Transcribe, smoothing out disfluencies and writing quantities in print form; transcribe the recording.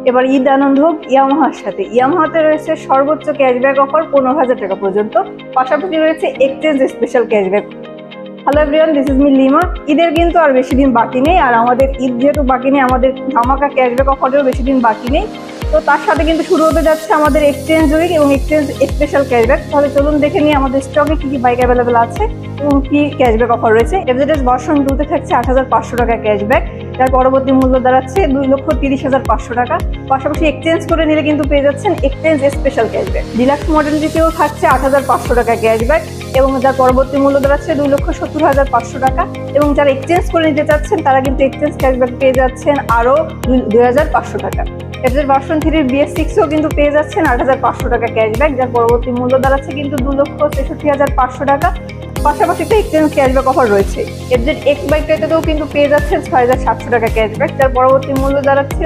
এবার ঈদ আনন্দ হোক ইয়ামাহার সাথে। ইয়ামাহাতে রয়েছে সর্বোচ্চ ক্যাশব্যাক অফার 15,000 টাকা পর্যন্ত, পাশাপাশি রয়েছে exchange special cashback. Hello everyone, this is me lima. ঈদের কিন্তু আর বেশি দিন বাকি নেই, আর আমাদের ঈদ যেহেতু বাকি নেই, আমাদের ধামাকা ক্যাশব্যাক অফারেও বেশি দিন বাকি নেই। তো তার সাথে কিন্তু শুরু হতে যাচ্ছে আমাদের এক্সচেঞ্জ উইক এবং এক্সচেঞ্জ স্পেশাল ক্যাশব্যাক। তাহলে চলুন দেখে নিই আমাদের স্টকে কি কি বাইক অ্যাভেলেবেল আছে এবং কি ক্যাশব্যাক অফার রয়েছে। এফজেডএস ভার্সন 2-তে থাকছে 8,500 টাকা ক্যাশব্যাক, যার পরবর্তী মূল্য দাঁড়াচ্ছে 2,30,500 টাকা। পাশাপাশি এক্সচেঞ্জ করে নিলে কিন্তু পেয়ে যাচ্ছেন এক্সচেঞ্জ স্পেশাল ক্যাশব্যাক। ডিলাক্স মডেলটিতেও থাকছে 8,500 টাকা ক্যাশব্যাক এবং যার পরবর্তী মূল্য দাঁড়াচ্ছে 2,70,500 টাকা। এবং যারা এক্সচেঞ্জ করে নিতে চাচ্ছেন তারা কিন্তু এক্সচেঞ্জ ক্যাশব্যাক পেয়ে যাচ্ছেন আরও 2,500 টাকা। এফজেড ভার্সন 3 BS6-ও কিন্তু পেয়ে যাচ্ছেন 8,500 টাকা ক্যাশব্যাক, যার পরবর্তী মূল্য দাঁড়াচ্ছে কিন্তু 2,63,500 টাকা। পাশাপাশি একটা এক্সচেঞ্জ ক্যাশব্যাক অফার রয়েছে। এফজেড এক্স বাইকটাতেও কিন্তু পেয়ে যাচ্ছেন 6,700 টাকা ক্যাশব্যাক, যার পরবর্তী মূল্য দাঁড়াচ্ছে